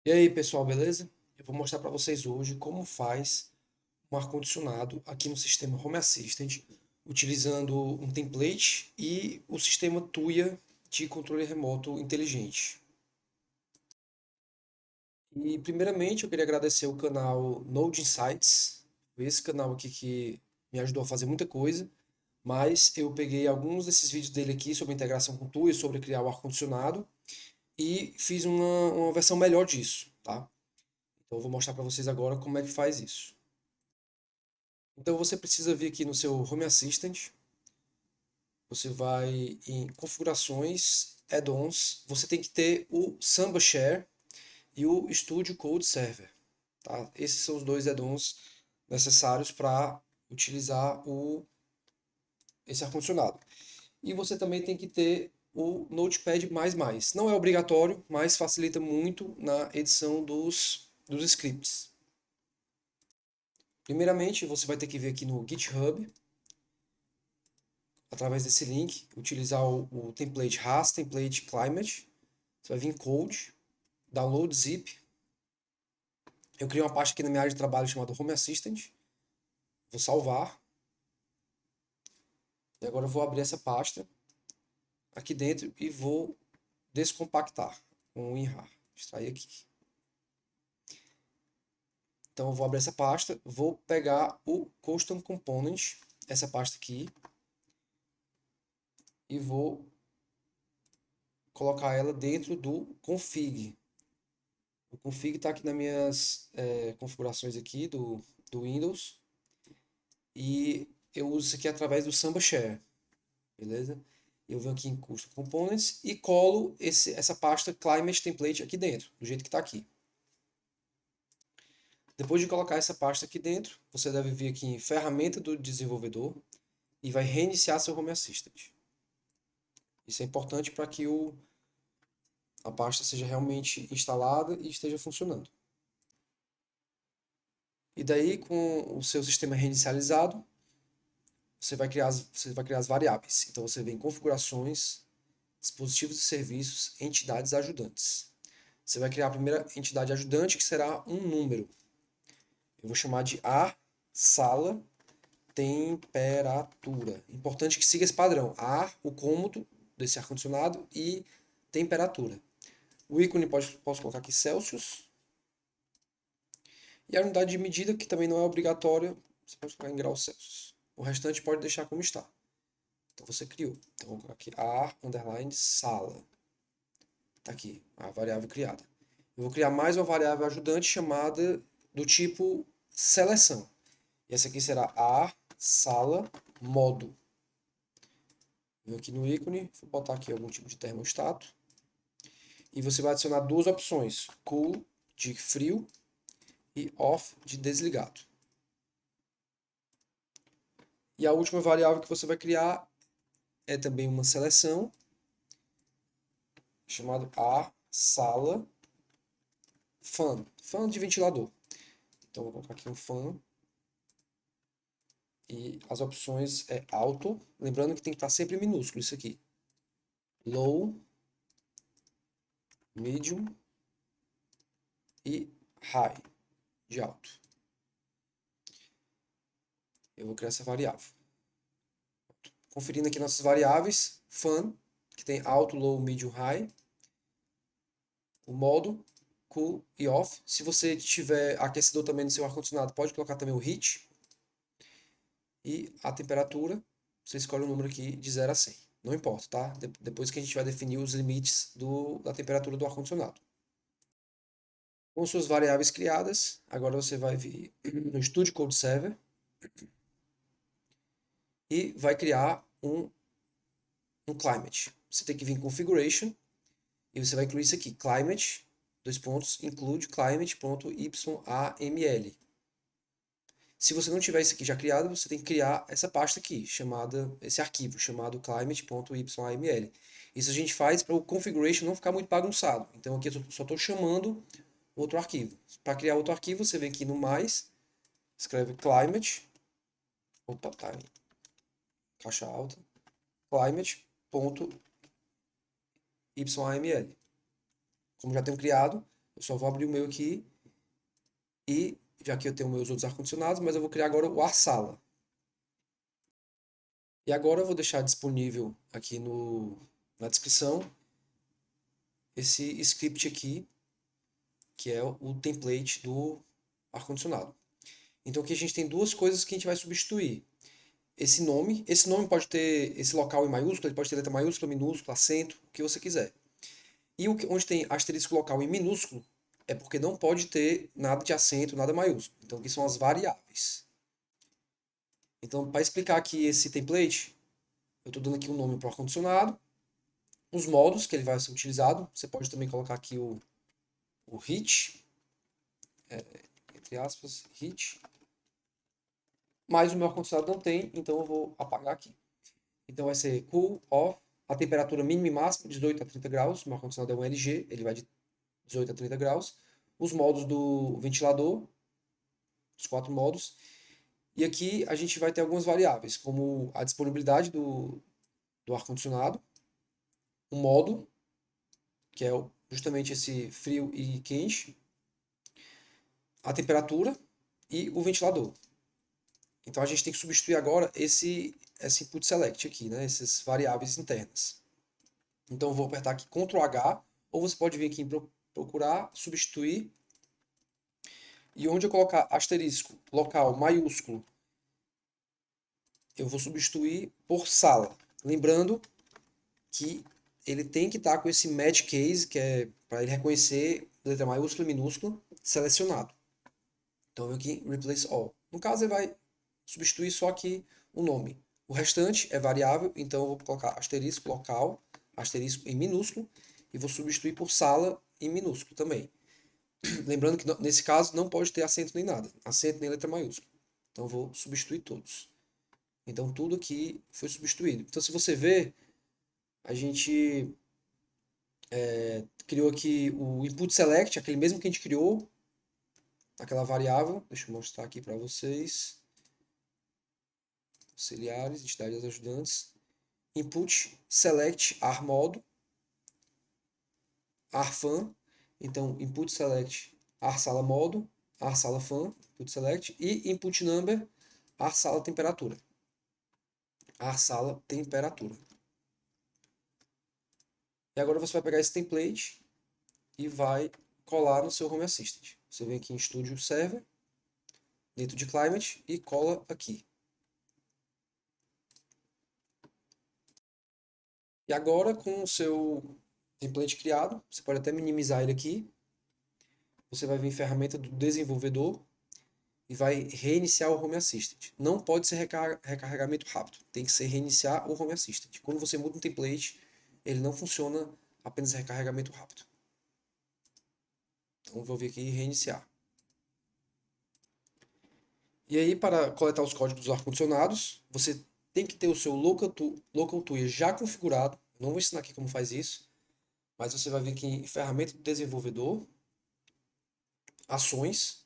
E aí, pessoal, beleza? Eu vou mostrar para vocês hoje como faz um ar-condicionado aqui no sistema Home Assistant, utilizando um template e o sistema Tuya de controle remoto inteligente. E primeiramente eu queria agradecer o canal Node Insights, esse canal aqui que me ajudou a fazer muita coisa, mas eu peguei alguns desses vídeos dele aqui sobre a integração com Tuya, sobre criar o ar-condicionado e fiz uma versão melhor disso, tá? Então eu vou mostrar para vocês agora como é que faz isso. Então você precisa vir aqui no seu Home Assistant, você vai em configurações, add-ons, você tem que ter o Samba Share e o Studio Code Server, tá? Esses são os dois add-ons necessários para utilizar esse ar-condicionado. E você também tem que ter o Notepad++. Não é obrigatório, mas facilita muito na edição dos scripts. Primeiramente, você vai ter que vir aqui no GitHub, através desse link, utilizar o template RAS, template climate. Você vai vir em code, download zip. Eu criei uma pasta aqui na minha área de trabalho chamada Home Assistant. Vou salvar. E agora eu vou abrir essa pasta aqui dentro e vou descompactar com o WinRAR. Extrair aqui. Então eu vou abrir essa pasta, vou pegar o Custom Component, essa pasta aqui, e vou colocar ela dentro do config. O config está aqui nas minhas configurações aqui do Windows. E eu uso isso aqui através do Samba Share, beleza? Eu venho aqui em Custom Components e colo essa pasta Climate Template aqui dentro, do jeito que está aqui. Depois de colocar essa pasta aqui dentro, você deve vir aqui em Ferramenta do Desenvolvedor e vai reiniciar seu Home Assistant. Isso é importante para que a pasta seja realmente instalada e esteja funcionando. E daí, com o seu sistema reinicializado, você vai criar as variáveis. Então você vem em Configurações, Dispositivos e Serviços, Entidades Ajudantes. Você vai criar a primeira entidade ajudante, que será um número. Eu vou chamar de ar, sala, temperatura. Importante que siga esse padrão. Ar, o cômodo desse ar-condicionado e temperatura. O ícone posso colocar aqui Celsius. E a unidade de medida, que também não é obrigatória, você pode colocar em graus Celsius. O restante pode deixar como está. Então você criou. Então vou colocar aqui ar, underline, sala. Tá aqui, a variável criada. Eu vou criar mais uma variável ajudante chamada do tipo seleção. E essa aqui será a sala modo. Vou aqui no ícone, vou botar aqui algum tipo de termostato. E você vai adicionar duas opções, cool de frio e off de desligado. E a última variável que você vai criar é também uma seleção chamada a sala fan de ventilador. Então vou colocar aqui um fan. E as opções é alto, lembrando que tem que estar sempre minúsculo isso aqui. Low, medium e high, de alto. Eu vou criar essa variável. Conferindo aqui nossas variáveis, fan, que tem alto, low, medium, high. O modo, cool e off. Se você tiver aquecedor também no seu ar-condicionado, pode colocar também o heat. E a temperatura, você escolhe um número aqui de 0 a 100. Não importa, tá? Depois que a gente vai definir os limites da temperatura do ar-condicionado. Com suas variáveis criadas, agora você vai vir no Studio Code Server e vai criar um climate. Você tem que vir em Configuration e você vai incluir isso aqui, climate, dois pontos, include climate.yaml. Se você não tiver isso aqui já criado, você tem que criar essa pasta aqui, esse arquivo, chamado climate.yaml. Isso a gente faz para o configuration não ficar muito bagunçado. Então aqui eu só estou chamando outro arquivo. Para criar outro arquivo, você vem aqui no mais, escreve climate, opa, tá em caixa alta, climate.yml. Como já tenho criado, Eu só vou abrir o meu aqui e, já que eu tenho meus outros ar-condicionados, mas eu vou criar agora o ar-sala. E agora eu vou deixar disponível aqui na descrição esse script aqui, que é o template do ar-condicionado. Então aqui a gente tem duas coisas que a gente vai substituir. Esse nome pode ter esse local em maiúsculo, ele pode ter letra maiúscula, minúscula, acento, o que você quiser. E onde tem asterisco local em minúsculo é porque não pode ter nada de acento, nada maiúsculo. Então aqui são as variáveis. Então para explicar aqui esse template, eu estou dando aqui um nome para o ar-condicionado, os modos que ele vai ser utilizado, você pode também colocar aqui o heat, entre aspas, heat, mas o meu ar-condicionado não tem, então eu vou apagar aqui. Então vai ser cool, off, a temperatura mínima e máxima, 18 a 30 graus, o meu ar-condicionado é um LG, ele vai de 18 a 30 graus. Os modos do ventilador, os 4 modos. E aqui a gente vai ter algumas variáveis, como a disponibilidade do ar-condicionado, o modo, que é justamente esse frio e quente, a temperatura e o ventilador. Então a gente tem que substituir agora esse input select aqui, né? Essas variáveis internas. Então eu vou apertar aqui Ctrl H, ou você pode vir aqui em procurar, substituir, e onde eu colocar asterisco local maiúsculo, eu vou substituir por sala. Lembrando que ele tem que estar com esse match case, que é para ele reconhecer letra maiúscula e minúscula, selecionado. Então eu venho aqui Replace All. No caso, ele vai substituir só aqui o nome. O restante é variável, então eu vou colocar asterisco local, asterisco em minúsculo, e vou substituir por sala em minúsculo também. Lembrando que nesse caso não pode ter acento nem nada, acento nem letra maiúscula. Então eu vou substituir todos. Então tudo aqui foi substituído. Então se você ver, a gente criou aqui o input select, aquele mesmo que a gente criou, aquela variável. Deixa eu mostrar aqui para vocês. Auxiliares, entidades ajudantes. Input select armodo, arfan. Então input select arsala modo, arsala fan, input select e input number arsala temperatura. Arsala temperatura. E agora você vai pegar esse template e vai colar no seu Home Assistant. Você vem aqui em Studio Server, dentro de Climate e cola aqui. E agora com o seu template criado, você pode até minimizar ele aqui. Você vai vir em ferramenta do desenvolvedor e vai reiniciar o Home Assistant. Não pode ser recarregamento rápido, tem que ser reiniciar o Home Assistant. Quando você muda um template, ele não funciona apenas recarregamento rápido. Então vou vir aqui e reiniciar. E aí, para coletar os códigos dos ar-condicionados, você tem que ter o seu Local TUI já configurado. Não vou ensinar aqui como faz isso, mas você vai vir aqui em ferramenta do desenvolvedor, ações,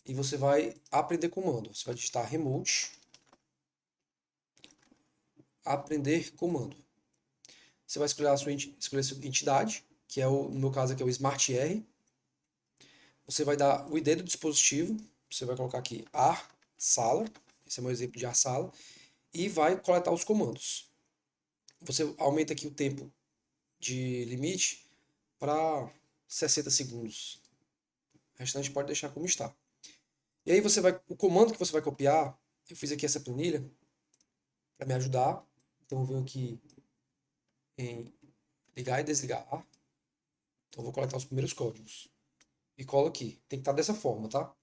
e você vai aprender comando. Você vai digitar remote, aprender comando. Você vai escolher escolher a sua entidade, que é no meu caso aqui é o SmartR. Você vai dar o ID do dispositivo, você vai colocar aqui AR sala, esse é o meu exemplo de AR sala, e vai coletar os comandos. Você aumenta aqui o tempo de limite para 60 segundos. O restante pode deixar como está. E aí o comando que você vai copiar, eu fiz aqui essa planilha para me ajudar. Então eu venho aqui em ligar e desligar. Então eu vou coletar os primeiros códigos. E colo aqui. Tem que estar dessa forma, tá?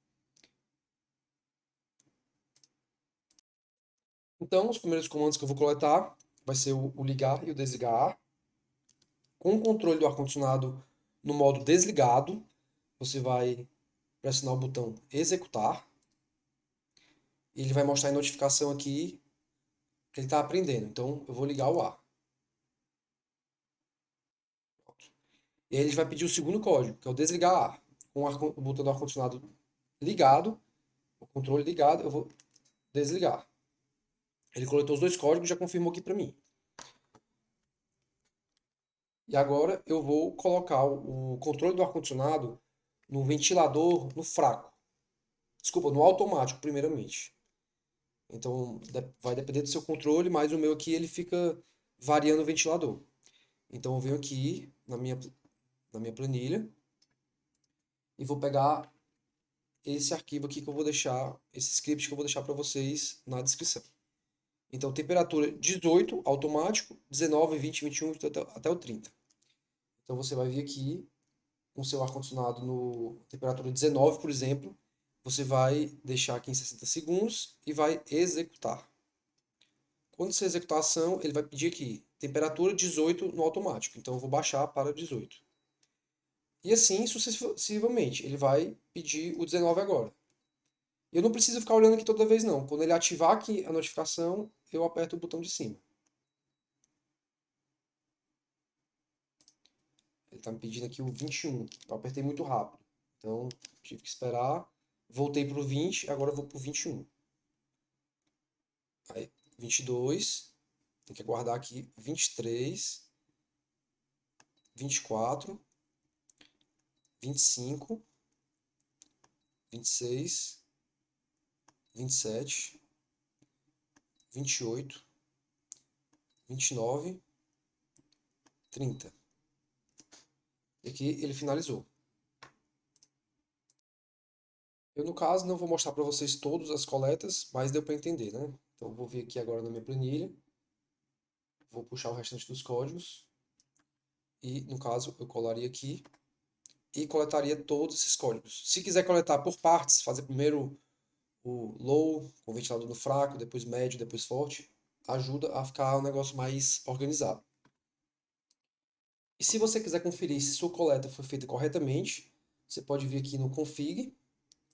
Então os primeiros comandos que eu vou coletar vai ser o ligar e o desligar. Com o controle do ar-condicionado no modo desligado, você vai pressionar o botão executar. E ele vai mostrar em notificação aqui que ele está aprendendo. Então eu vou ligar o ar. E aí ele vai pedir o segundo código, que é o desligar ar. Com o botão do ar-condicionado ligado, o controle ligado, eu vou desligar. Ele coletou os dois códigos e já confirmou aqui para mim. E agora eu vou colocar o controle do ar-condicionado no ventilador no fraco. Desculpa, no automático, primeiramente. Então vai depender do seu controle, mas o meu aqui ele fica variando o ventilador. Então eu venho aqui na minha planilha e vou pegar esse arquivo aqui que eu vou deixar, esse script que eu vou deixar para vocês na descrição. Então, temperatura 18, automático, 19, 20, 21, até o 30. Então, você vai vir aqui com o seu ar-condicionado no temperatura 19, por exemplo. Você vai deixar aqui em 60 segundos e vai executar. Quando você executar a ação, ele vai pedir aqui, temperatura 18 no automático. Então, eu vou baixar para 18. E assim sucessivamente, ele vai pedir o 19 agora. Eu não preciso ficar olhando aqui toda vez não. Quando ele ativar aqui a notificação, eu aperto o botão de cima. Ele está me pedindo aqui o 21. Eu apertei muito rápido. Então, tive que esperar. Voltei para o 20, agora eu vou para o 21. Aí, 22. Tem que aguardar aqui. 23. 24. 25. 26. 27. 28. 29. 30. E aqui ele finalizou. Eu, no caso, não vou mostrar para vocês todas as coletas, mas deu para entender, né? Então, eu vou vir aqui agora na minha planilha, vou puxar o restante dos códigos e, no caso, eu colaria aqui e coletaria todos esses códigos. Se quiser coletar por partes, fazer primeiro o low, com o ventilador no fraco, depois médio, depois forte, ajuda a ficar um negócio mais organizado. E se você quiser conferir se sua coleta foi feita corretamente, você pode vir aqui no Config,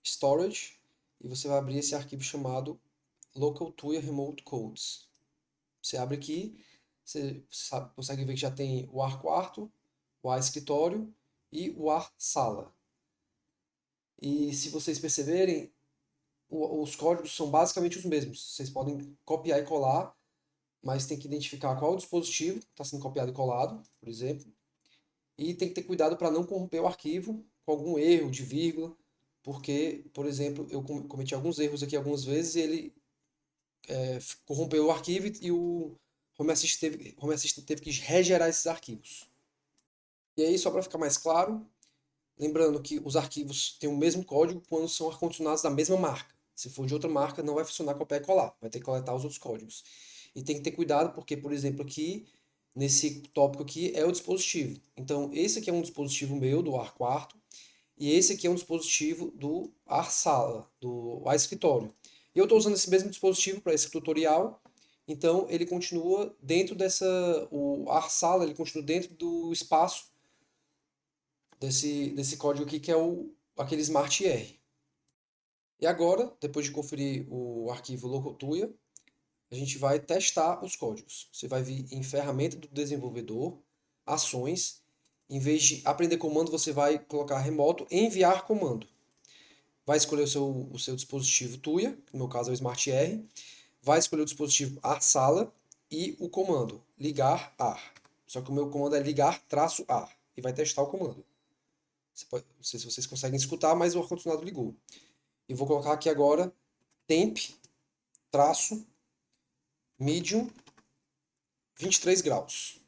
Storage, e você vai abrir esse arquivo chamado Local TUIA Remote Codes. Você abre aqui, você consegue ver que já tem o ar quarto, o ar escritório e o ar sala. E se vocês perceberem, os códigos são basicamente os mesmos. Vocês podem copiar e colar, mas tem que identificar qual dispositivo está sendo copiado e colado, por exemplo. E tem que ter cuidado para não corromper o arquivo com algum erro de vírgula, porque, por exemplo, eu cometi alguns erros aqui algumas vezes e ele corrompeu o arquivo e o Home Assistant teve que regerar esses arquivos. E aí, só para ficar mais claro, lembrando que os arquivos têm o mesmo código quando são ar-condicionados da mesma marca. Se for de outra marca, não vai funcionar copiar e colar, vai ter que coletar os outros códigos. E tem que ter cuidado porque, por exemplo, aqui, nesse tópico aqui, é o dispositivo. Então, esse aqui é um dispositivo meu, do ar quarto, e esse aqui é um dispositivo do ar sala, do ar escritório. E eu estou usando esse mesmo dispositivo para esse tutorial, então ele continua dentro o ar sala, ele continua dentro do espaço desse código aqui que é aquele Smart R. E agora, depois de conferir o arquivo local.tuya, a gente vai testar os códigos. Você vai vir em ferramenta do desenvolvedor, ações, em vez de aprender comando, você vai colocar remoto, enviar comando. Vai escolher o seu dispositivo TUIA, que no meu caso é o Smart R, vai escolher o dispositivo AR-sala e o comando ligar AR. Só que o meu comando é ligar-AR e vai testar o comando. Não sei se vocês conseguem escutar, mas o ar-condicionado ligou. E vou colocar aqui agora temp, traço, medium, 23 graus.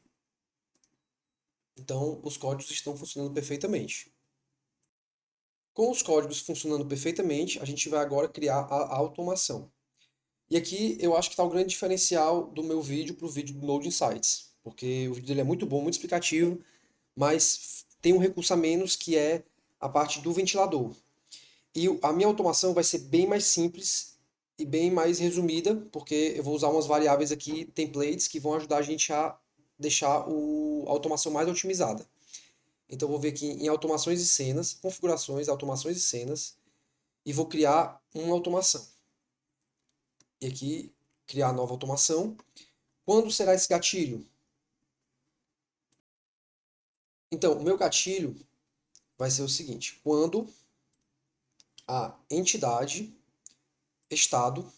Então, os códigos estão funcionando perfeitamente. Com os códigos funcionando perfeitamente, a gente vai agora criar a automação. E aqui eu acho que está o grande diferencial do meu vídeo para o vídeo do Node Insights, porque o vídeo dele é muito bom, muito explicativo, mas tem um recurso a menos que é a parte do ventilador. E a minha automação vai ser bem mais simples e bem mais resumida, porque eu vou usar umas variáveis aqui, templates, que vão ajudar a gente a deixar a automação mais otimizada. Então eu vou vir aqui em automações e cenas, configurações, automações e cenas, e vou criar uma automação. E aqui, criar nova automação. Quando será esse gatilho? Então, o meu gatilho vai ser o seguinte: quando a entidade, estado,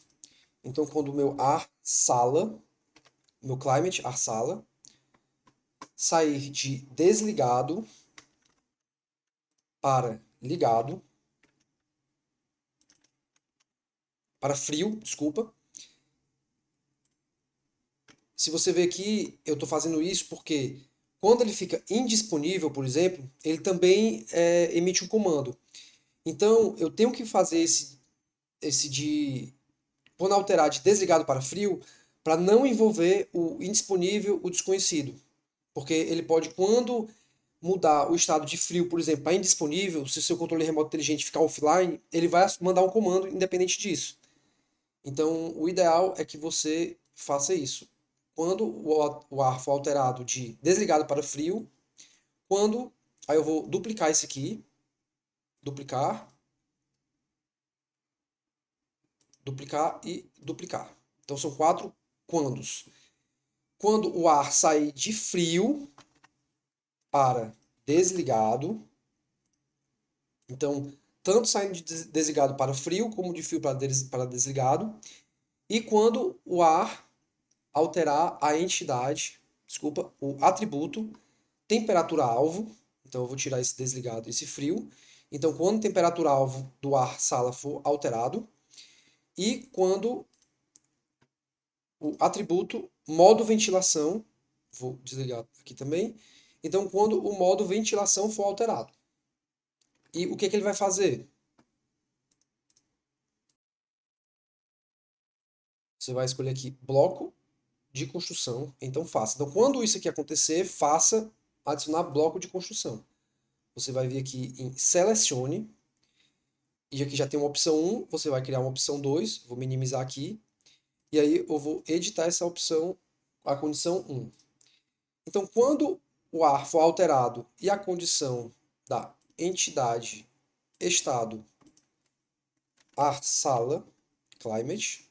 então quando o meu ar sala, meu climate ar sala, sair de desligado para ligado, para frio, desculpa. Se você ver aqui, eu estou fazendo isso porque quando ele fica indisponível, por exemplo, ele também emite um comando. Então, eu tenho que fazer esse de, quando alterar de desligado para frio, para não envolver o indisponível, o desconhecido. Porque ele pode, quando mudar o estado de frio, por exemplo, para indisponível, se o seu controle remoto inteligente ficar offline, ele vai mandar um comando independente disso. Então, o ideal é que você faça isso. Quando o ar for alterado de desligado para frio, quando. Aí eu vou duplicar esse aqui, duplicar, duplicar e duplicar. Então são 4 quandos. Quando o ar sair de frio para desligado, então tanto saindo de desligado para frio como de frio para desligado, e quando o ar alterar a entidade, desculpa, o atributo temperatura-alvo, então eu vou tirar esse desligado e esse frio. Então, quando a temperatura-alvo do ar sala for alterado, e quando o atributo modo ventilação, vou desligar aqui também, então quando o modo ventilação for alterado. E o que ele vai fazer? Você vai escolher aqui bloco de construção, então faça. Então, quando isso aqui acontecer, faça adicionar bloco de construção. Você vai vir aqui em selecione, e aqui já tem uma opção 1, você vai criar uma opção 2, vou minimizar aqui, e aí eu vou editar essa opção, a condição 1. Então, quando o ar for alterado e a condição da entidade estado ar sala, climate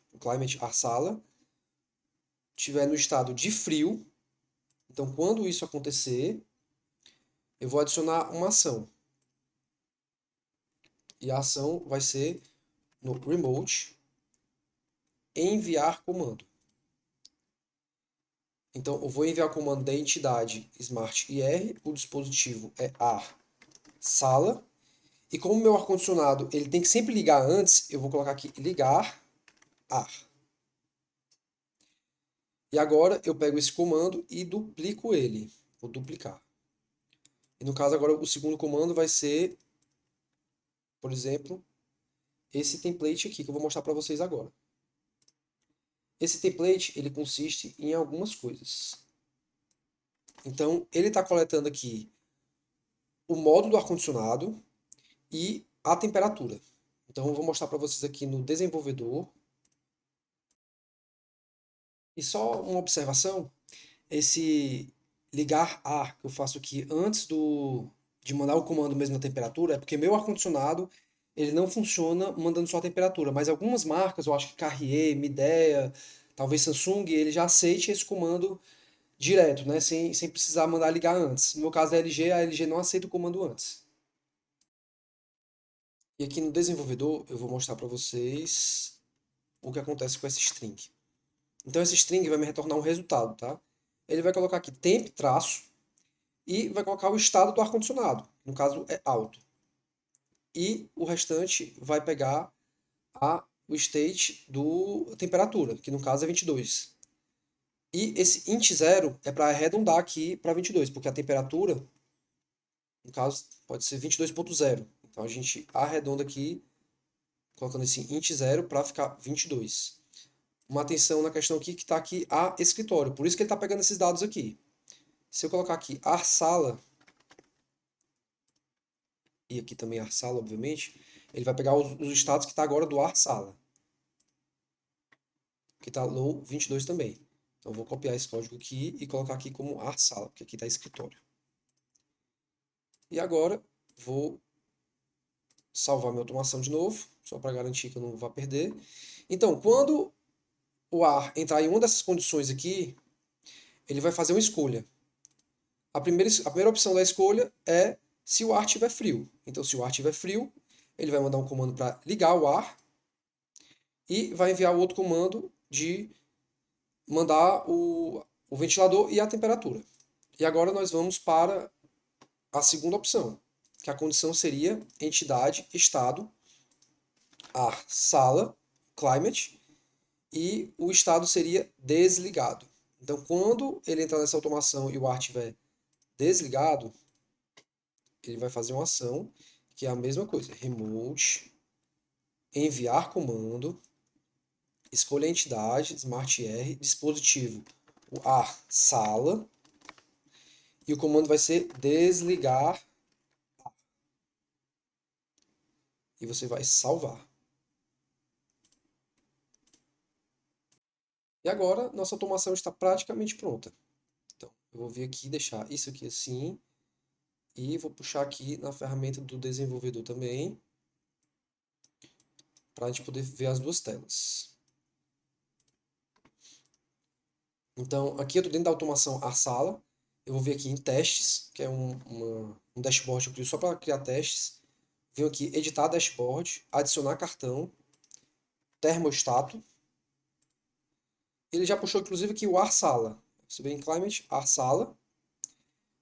ar sala, estiver no estado de frio, então quando isso acontecer, eu vou adicionar uma ação. E a ação vai ser no remote enviar comando. Então eu vou enviar o comando da entidade smart ir, o dispositivo é ar sala, e como o meu ar-condicionado ele tem que sempre ligar antes, eu vou colocar aqui ligar ar. E agora eu pego esse comando e duplico ele. Vou duplicar. E no caso agora o segundo comando vai ser, por exemplo, esse template aqui que eu vou mostrar para vocês agora. Esse template ele consiste em algumas coisas. Então ele está coletando aqui o modo do ar-condicionado e a temperatura. Então eu vou mostrar para vocês aqui no desenvolvedor. E só uma observação, esse ligar ar que eu faço aqui antes de mandar o comando mesmo na temperatura, é porque meu ar-condicionado ele não funciona mandando só a temperatura, mas algumas marcas, eu acho que Carrier, Midea, talvez Samsung, ele já aceite esse comando direto, né, sem precisar mandar ligar antes. No meu caso da LG, a LG não aceita o comando antes. E aqui no desenvolvedor eu vou mostrar para vocês o que acontece com essa string. Então esse string vai me retornar um resultado, tá? Ele vai colocar aqui temp traço e vai colocar o estado do ar-condicionado, no caso é alto. E o restante vai pegar o state do temperatura, que no caso é 22. E esse int 0 é para arredondar aqui para 22, porque a temperatura, no caso, pode ser 22.0. Então a gente arredonda aqui, colocando esse int 0 para ficar 22. Uma atenção na questão aqui que está aqui a escritório, por isso que ele está pegando esses dados aqui. Se eu colocar aqui ar sala, e aqui também ar sala, obviamente, ele vai pegar os estados que está agora do ar sala, que está low 22 também. Então eu vou copiar esse código aqui e colocar aqui como ar sala, porque aqui está escritório. E agora vou salvar minha automação de novo, só para garantir que eu não vá perder. Então, quando o ar entrar em uma dessas condições aqui, ele vai fazer uma escolha. A primeira opção da escolha é se o ar estiver frio. Então, se o ar estiver frio, ele vai mandar um comando para ligar o ar e vai enviar o outro comando de mandar o ventilador e a temperatura. E agora nós vamos para a segunda opção, que a condição seria entidade, estado, ar, sala, climate, e o estado seria desligado. Então, quando ele entrar nessa automação e o ar estiver desligado, ele vai fazer uma ação que é a mesma coisa. Remote, enviar comando, escolha a entidade, Smart R, dispositivo, o ar, sala, e o comando vai ser desligar, e você vai salvar. E agora, nossa automação está praticamente pronta. Então, eu vou vir aqui, deixar isso aqui assim, e vou puxar aqui na ferramenta do desenvolvedor também, para a gente poder ver as duas telas. Então, aqui eu estou dentro da automação Arsala. Eu vou vir aqui em testes, que é um dashboard que eu crio só para criar testes. Venho aqui editar dashboard, adicionar cartão, termostato. Ele já puxou inclusive aqui o Arsala. Você vem em Climate, Arsala.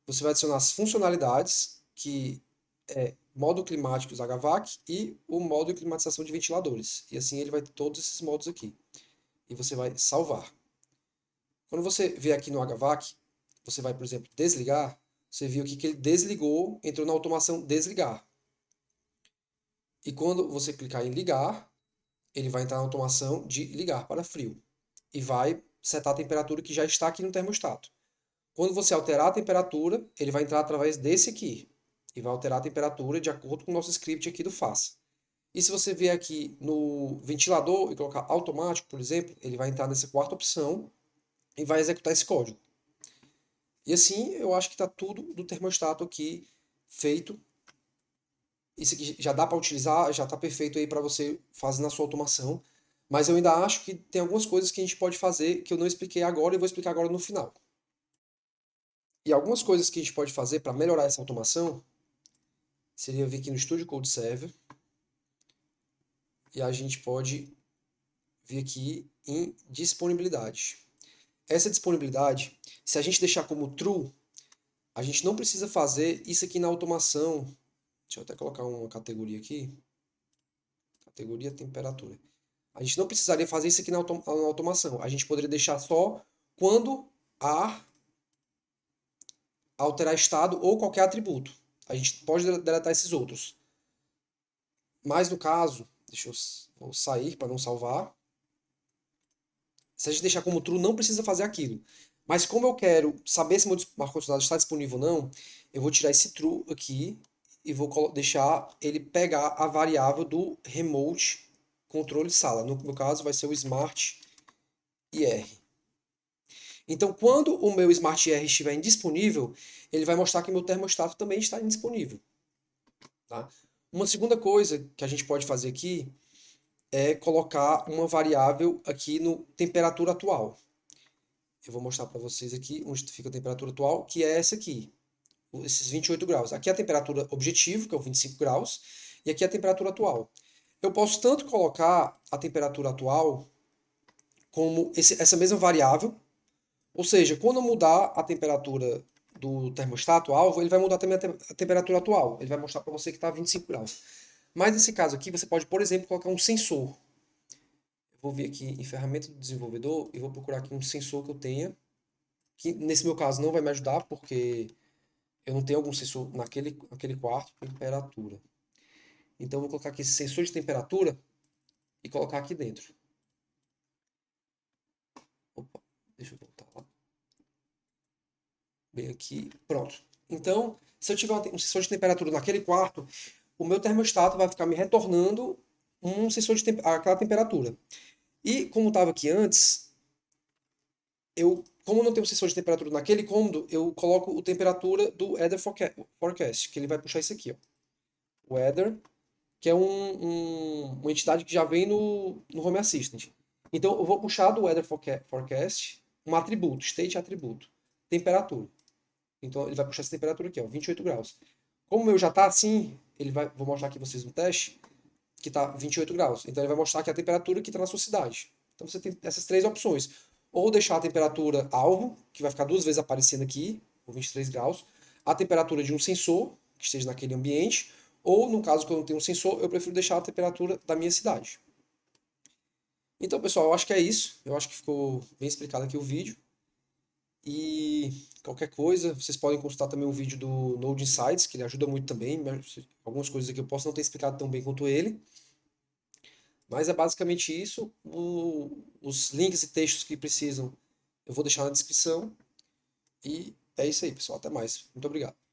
Você vai adicionar as funcionalidades, que é modo climático HVAC e o modo de climatização de ventiladores. E assim ele vai ter todos esses modos aqui. E você vai salvar. Quando você vier aqui no HVAC, você vai, por exemplo, desligar, você viu aqui que ele desligou, entrou na automação desligar. E quando você clicar em ligar, ele vai entrar na automação de ligar para frio. E vai setar a temperatura que já está aqui no termostato. Quando você alterar a temperatura, ele vai entrar através desse aqui. E vai alterar a temperatura de acordo com o nosso script aqui do Faça. E se você vier aqui no ventilador e colocar automático, por exemplo, ele vai entrar nessa quarta opção e vai executar esse código. E assim eu acho que está tudo do termostato aqui feito. Isso aqui já dá para utilizar, já está perfeito aí para você fazer na sua automação. Mas eu ainda acho que tem algumas coisas que a gente pode fazer que eu não expliquei agora e vou explicar agora no final. E algumas coisas que a gente pode fazer para melhorar essa automação seria vir aqui no Studio Code Server e a gente pode vir aqui em disponibilidade. Essa disponibilidade, se a gente deixar como true, a gente não precisa fazer isso aqui na automação. Deixa eu até colocar uma categoria aqui. Categoria temperatura. A gente não precisaria fazer isso aqui na automação. A gente poderia deixar só quando ar alterar estado ou qualquer atributo. A gente pode deletar esses outros. Mas no caso, vou sair para não salvar. Se a gente deixar como true, não precisa fazer aquilo. Mas como eu quero saber se meu ar-condicionado está disponível ou não, eu vou tirar esse true aqui e vou deixar ele pegar a variável do remote controle sala. No meu caso vai ser o Smart IR. Então quando o meu Smart IR estiver indisponível, ele vai mostrar que meu termostato também está indisponível. Tá? Uma segunda coisa que a gente pode fazer aqui é colocar uma variável aqui no temperatura atual. Eu vou mostrar para vocês aqui onde fica a temperatura atual, que é essa aqui, esses 28 graus. Aqui é a temperatura objetivo, que é o 25 graus, e aqui é a temperatura atual. Eu posso tanto colocar a temperatura atual como essa mesma variável, ou seja, quando eu mudar a temperatura do termostato alvo, ele vai mudar também a temperatura atual. Ele vai mostrar para você que está 25 graus. Mas nesse caso aqui, você pode, por exemplo, colocar um sensor. Eu vou vir aqui em ferramenta do desenvolvedor e vou procurar aqui um sensor que eu tenha, que nesse meu caso não vai me ajudar, porque eu não tenho algum sensor naquele quarto, temperatura. Então eu vou colocar aqui esse sensor de temperatura e colocar aqui dentro. Opa, deixa eu voltar lá. Bem aqui, pronto. Então, se eu tiver um sensor de temperatura naquele quarto, o meu termostato vai ficar me retornando um sensor de aquela temperatura. E como estava aqui antes, como não tem um sensor de temperatura naquele cômodo, eu coloco a temperatura do Weather Forecast, que ele vai puxar isso aqui, ó. Weather, que é uma entidade que já vem no Home Assistant. Então eu vou puxar do Weather Forecast um atributo, state atributo, temperatura. Então ele vai puxar essa temperatura aqui, ó, 28 graus. Como o meu já está assim, vou mostrar aqui vocês no teste, que está 28 graus. Então ele vai mostrar que é a temperatura que está na sua cidade. Então você tem essas três opções. Ou deixar a temperatura alvo, que vai ficar duas vezes aparecendo aqui, ou 23 graus, a temperatura de um sensor que esteja naquele ambiente, ou no caso que eu não tenho um sensor, eu prefiro deixar a temperatura da minha cidade. Então, pessoal, eu acho que é isso. Eu acho que ficou bem explicado aqui o vídeo. E qualquer coisa, vocês podem consultar também o vídeo do Node Insights, que ele ajuda muito também. Algumas coisas aqui eu posso não ter explicado tão bem quanto ele. Mas é basicamente isso. Os links e textos que precisam eu vou deixar na descrição. E é isso aí, pessoal. Até mais. Muito obrigado.